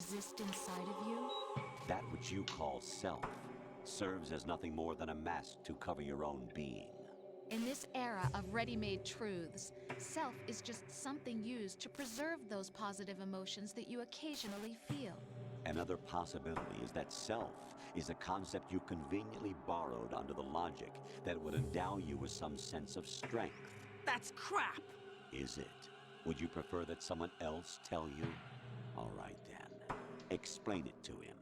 exist inside of you? That which you call self serves as nothing more than a mask to cover your own being. In this era of ready-made truths, self is just something used to preserve those positive emotions that you occasionally feel. Another possibility is that self is a concept you conveniently borrowed under the logic that it would endow you with some sense of strength. That's crap! Is it? Would you prefer that someone else tell you? All right then. Explain it to him.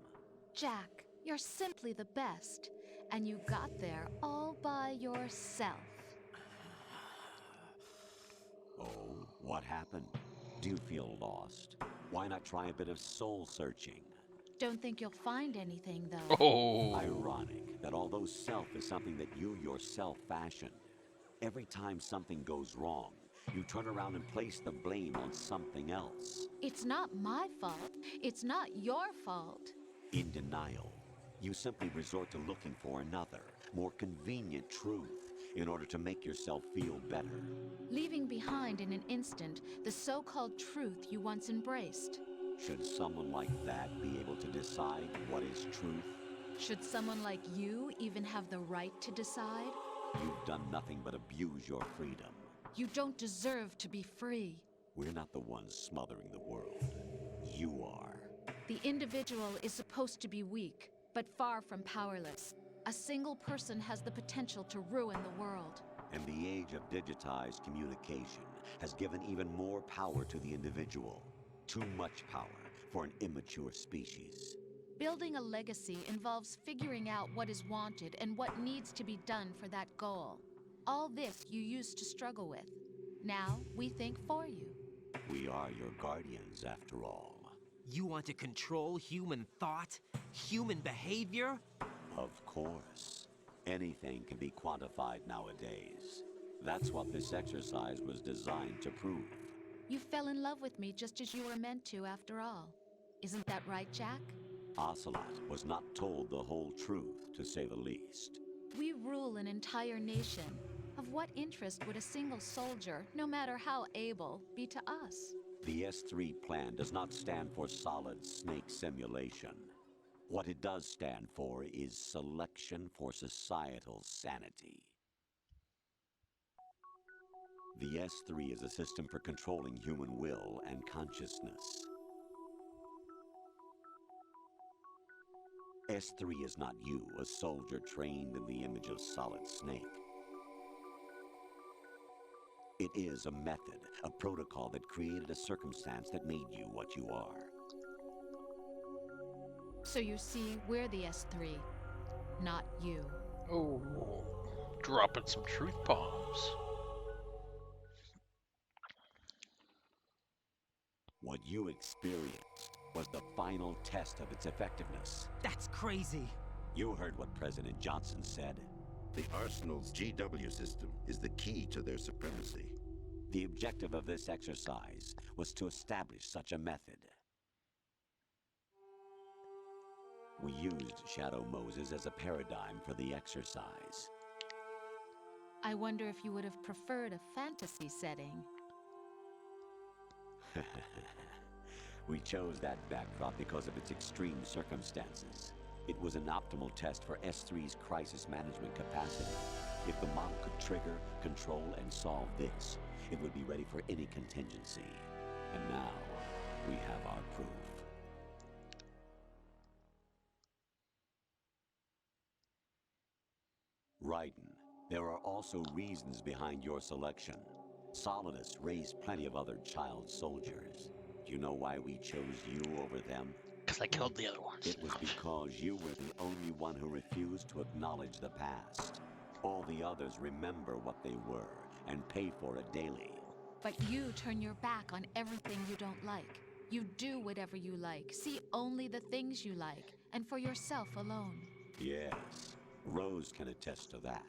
Jack, you're simply the best, and you got there all by yourself. Oh, what happened? Do you feel lost? Why not try a bit of soul searching? Don't think you'll find anything, though. Oh. Ironic that although self is something that you yourself fashioned, every time something goes wrong, you turn around and place the blame on something else. It's not my fault. It's not your fault. In denial, you simply resort to looking for another, more convenient truth in order to make yourself feel better. Leaving behind in an instant the so-called truth you once embraced. Should someone like that be able to decide what is truth? Should someone like you even have the right to decide? You've done nothing but abuse your freedom. You don't deserve to be free. We're not the ones smothering the world. You are. The individual is supposed to be weak, but far from powerless. A single person has the potential to ruin the world. And the age of digitized communication has given even more power to the individual. Too much power for an immature species. Building a legacy involves figuring out what is wanted and what needs to be done for that goal. All this you used to struggle with. Now we think for you. We are your guardians, after all. You want to control human thought? Human behavior? Of course. Anything can be quantified nowadays. That's what this exercise was designed to prove. You fell in love with me just as you were meant to, after all. Isn't that right, Jack? Ocelot was not told the whole truth, to say the least. We rule an entire nation. Of what interest would a single soldier, no matter how able, be to us? The S3 plan does not stand for solid snake simulation. What it does stand for is selection for societal sanity. The S3 is a system for controlling human will and consciousness. S3 is not you, a soldier trained in the image of Solid Snake. It is a method, a protocol that created a circumstance that made you what you are. So you see, we're the S3, not you. Oh. Dropping some truth bombs. What you experienced was the final test of its effectiveness. That's crazy. You heard what President Johnson said. The Arsenal's GW system is the key to their supremacy. The objective of this exercise was to establish such a method. We used Shadow Moses as a paradigm for the exercise. I wonder if you would have preferred a fantasy setting. We chose that backdrop because of its extreme circumstances. It was an optimal test for S3's crisis management capacity. If the model could trigger, control, and solve this, it would be ready for any contingency. And now, we have our proof. Raiden, there are also reasons behind your selection. Solidus raised plenty of other child soldiers. Do you know why we chose you over them? Because I killed the other ones. It was because you were the only one who refused to acknowledge the past. All the others remember what they were and pay for it daily. But you turn your back on everything you don't like. You do whatever you like, see only the things you like, and for yourself alone. Yes, Rose can attest to that.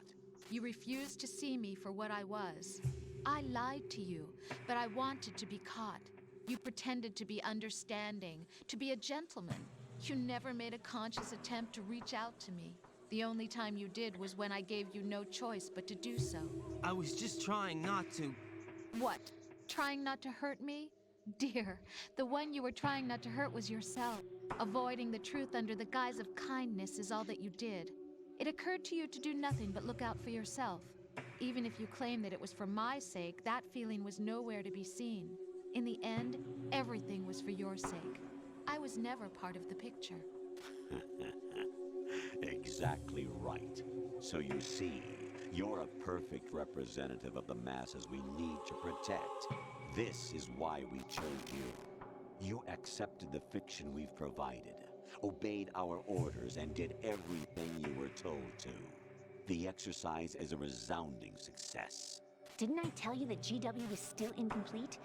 You refused to see me for what I was. I lied to you, but I wanted to be caught. You pretended to be understanding, to be a gentleman. You never made a conscious attempt to reach out to me. The only time you did was when I gave you no choice but to do so. I was just trying not to. What? Trying not to hurt me? Dear, the one you were trying not to hurt was yourself. Avoiding the truth under the guise of kindness is all that you did. It occurred to you to do nothing but look out for yourself. Even if you claim that it was for my sake, that feeling was nowhere to be seen. In the end, everything was for your sake. I was never part of the picture. Exactly right. So you see, you're a perfect representative of the masses we need to protect. This is why we chose you. You accepted the fiction we've provided, obeyed our orders, and did everything you were told to. The exercise is a resounding success. Didn't I tell you that GW is still incomplete?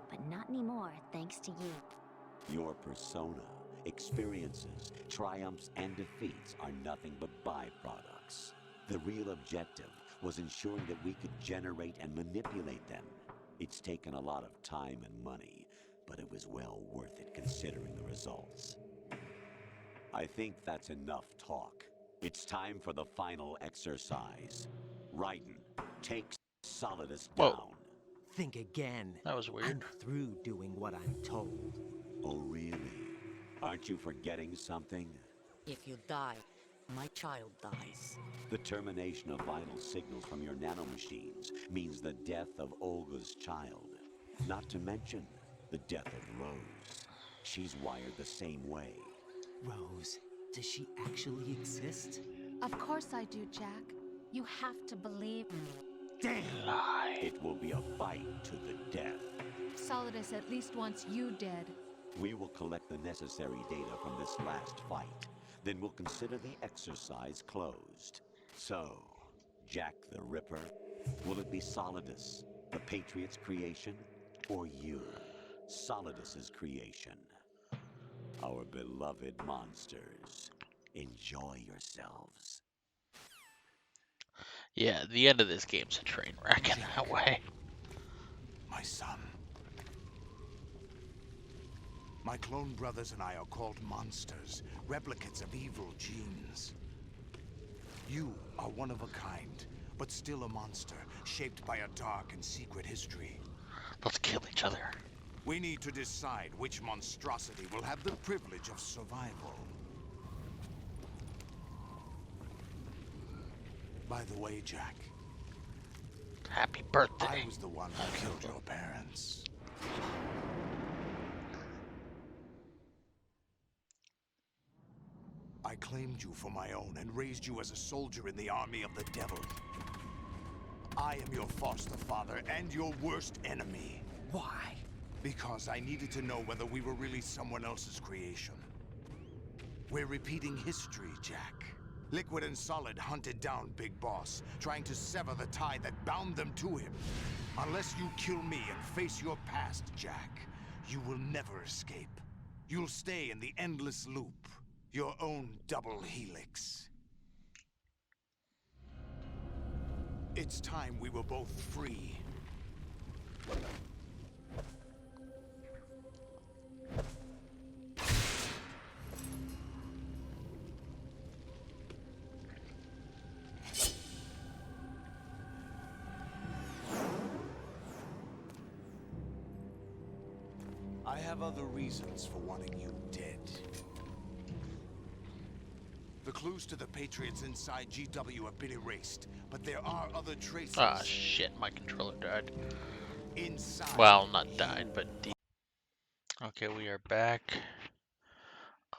But not anymore, thanks to you. Your persona, experiences, triumphs, and defeats are nothing but byproducts. The real objective was ensuring that we could generate and manipulate them. It's taken a lot of time and money, but it was well worth it considering the results. I think that's enough talk. It's time for the final exercise. Raiden, take Solidus Whoa. down. Think again. That was weird. I'm through doing what I'm told. Oh, really? Aren't you forgetting something? If you die, my child dies. The termination of vital signals from your nanomachines means the death of Olga's child. Not to mention the death of Rose. She's wired the same way. Rose, does she actually exist? Of course I do, Jack. You have to believe me. Damn! Lie. It will be a fight to the death. Solidus at least wants you dead. We will collect the necessary data from this last fight. Then we'll consider the exercise closed. So, Jack the Ripper, will it be Solidus, the Patriot's creation, or you, Solidus's creation? Our beloved monsters, enjoy yourselves. Yeah, the end of this game's a train wreck in that way. My son. My clone brothers and I are called monsters, replicates of evil genes. You are one of a kind, but still a monster, shaped by a dark and secret history. Let's kill each other. We need to decide which monstrosity will have the privilege of survival. By the way, Jack, Happy birthday. I was the one who killed your parents. I claimed you for my own and raised you as a soldier in the army of the devil. I am your foster father and your worst enemy. Why? Because I needed to know whether we were really someone else's creation. We're repeating history, Jack. Liquid and Solid hunted down Big Boss, trying to sever the tie that bound them to him. Unless you kill me and face your past, Jack, you will never escape. You'll stay in the endless loop, your own double helix. It's time we were both free. I have other reasons for wanting you dead. The clues to the Patriots inside GW have been erased, but there are other traces. Ah, shit, my controller died. Inside. Well, not died, but okay, we are back.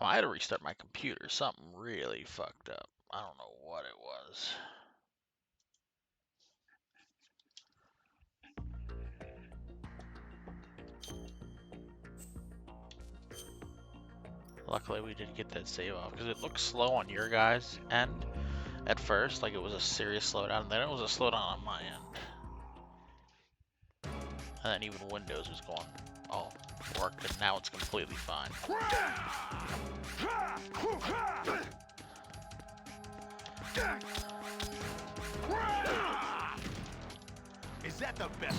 Oh, I had to restart my computer. Something really fucked up. I don't know what it was. Luckily, we did get that save off because it looked slow on your guys' end at first, like it was a serious slowdown. Then it was a slowdown on my end, and then even Windows was going, "Oh, worked," and now it's completely fine. Is that the best?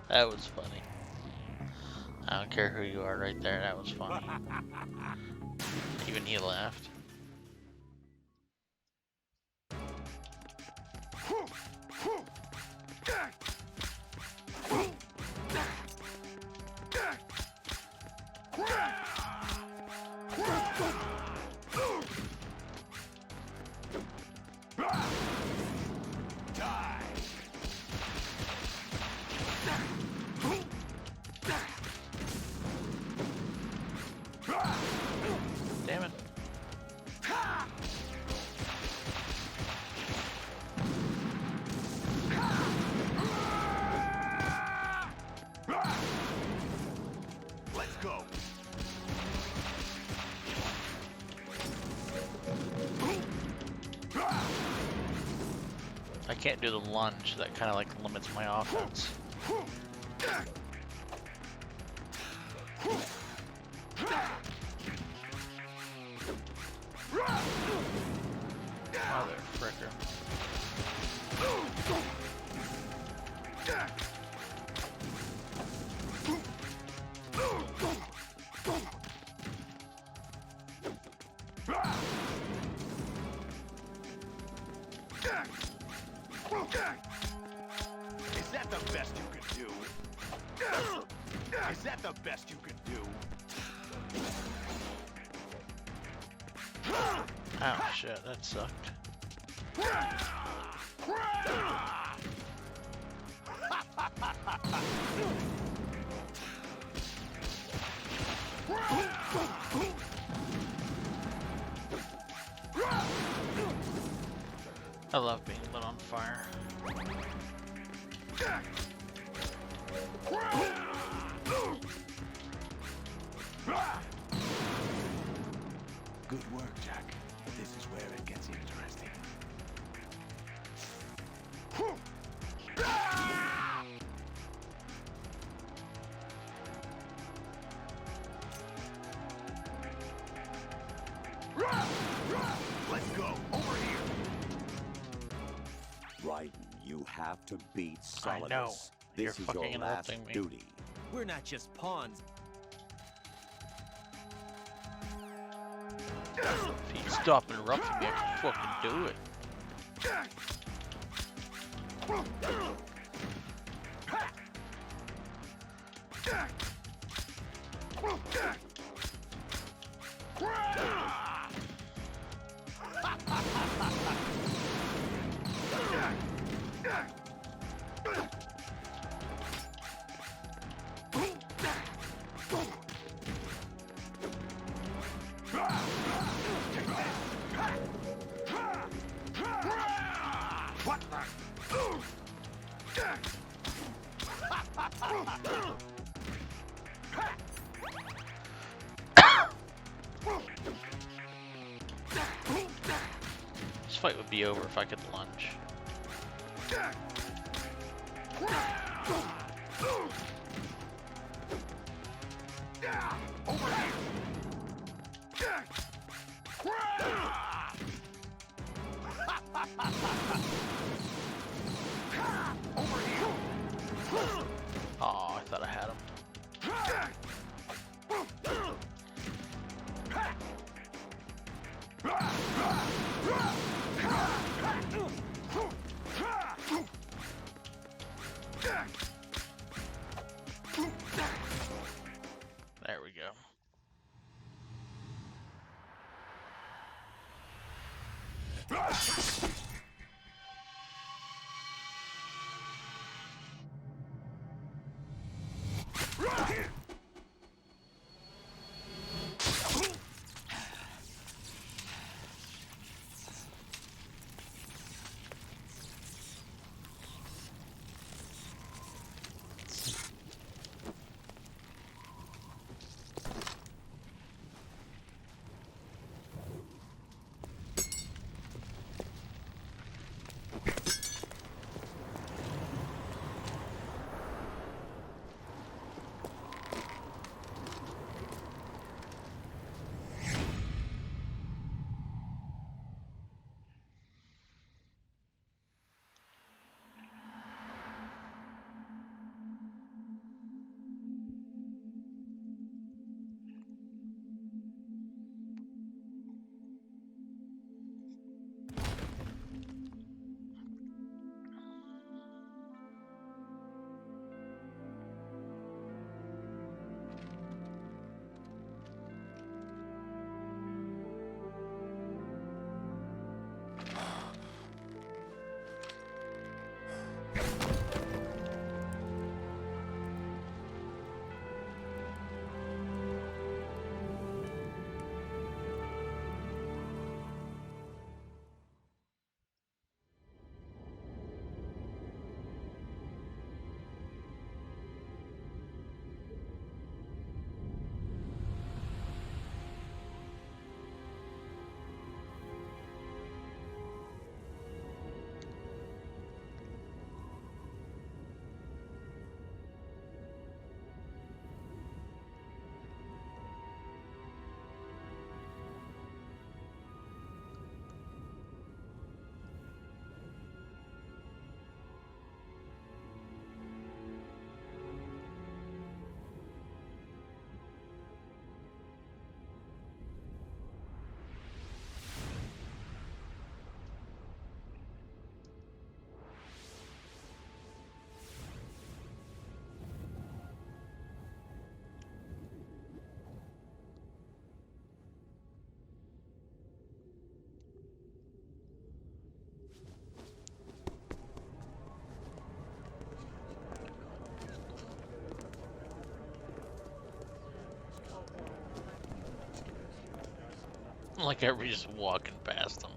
That was funny. I don't care who you are right there, that was funny. Even he laughed. can't do the lunge. That kind of like limits my offense. Mother fricker. Is that the best you could do? Is that the best you could do? Oh shit, that sucked. I love being lit on fire. Good work, Jack. This is where it gets interesting. Let's go. Over here. Raiden, you have to beat I Solidus. know. This You're is your fucking last interrupting me. duty. We're not just pawns. If you stop interrupting me, I can fucking do it. What This fight would be over if I could lunge. Over here. Over here. Oh, I thought I had him. There we go. Like everybody's just walking past them.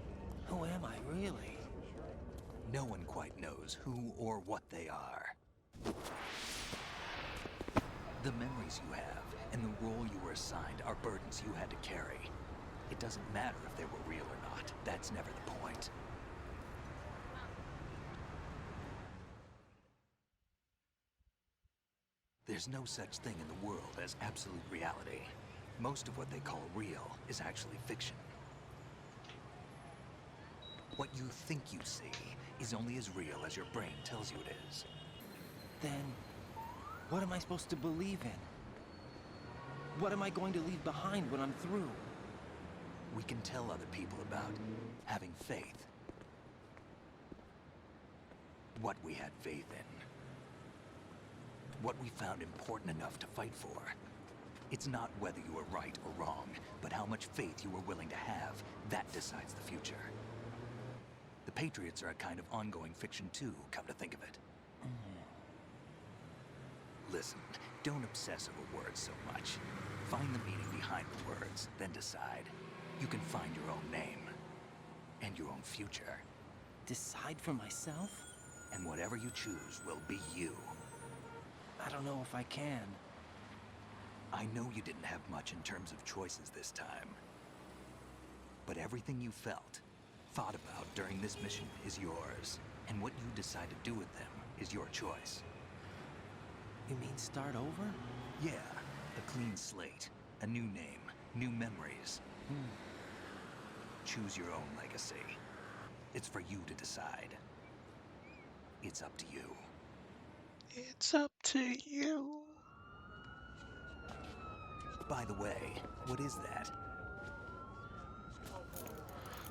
Who am I, really? No one quite knows who or what they are. The memories you have and the role you were assigned are burdens you had to carry. It doesn't matter if they were real or not. That's never the point. There's no such thing in the world as absolute reality. Most of what they call real is actually fiction. What you think you see is only as real as your brain tells you it is. Then, what am I supposed to believe in? What am I going to leave behind when I'm through? We can tell other people about having faith. What we had faith in. What we found important enough to fight for. It's not whether you were right or wrong, but how much faith you were willing to have. That decides the future. The Patriots are a kind of ongoing fiction too, come to think of it. Listen, don't obsess over words so much. Find the meaning behind the words, then decide. You can find your own name. And your own future. Decide for myself? And whatever you choose will be you. I don't know if I can. I know you didn't have much in terms of choices this time. But everything you felt, thought about during this mission is yours. And what you decide to do with them is your choice. You mean start over? Yeah, a clean slate, a new name, new memories. Choose your own legacy. It's for you to decide. It's up to you. It's up to you. By the way, what is that?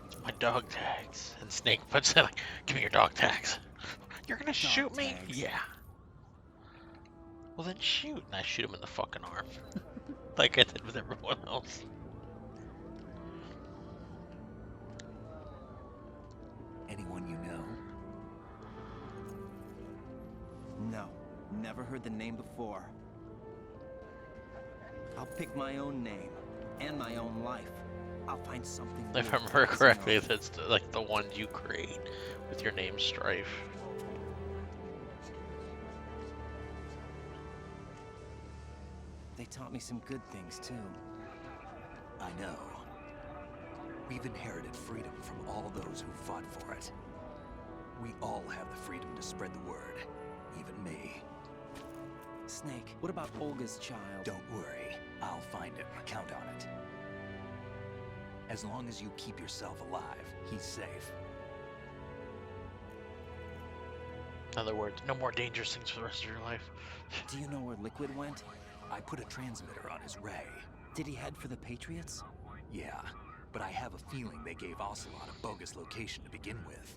It's my dog tags. And Snake puts it like, give me your dog tags. You're gonna shoot me? tags. Yeah. Well then shoot. And I shoot him in the fucking arm. Like I did with everyone else. Anyone you know? No, never heard the name before. I'll pick my own name and my own life. I'll find something. If I worth remember focusing correctly, on. that's like the one you create with your name Strife. They taught me some good things too. I know. We've inherited freedom from all those who fought for it. We all have the freedom to spread the word, even me. Snake, what about Olga's child? Don't worry, I'll find him. Count on it. As long as you keep yourself alive, he's safe. In other words, no more dangerous things for the rest of your life. Do you know where Liquid went? I put a transmitter on his ray. Did he head for the Patriots? Yeah, but I have a feeling they gave Ocelot a bogus location to begin with.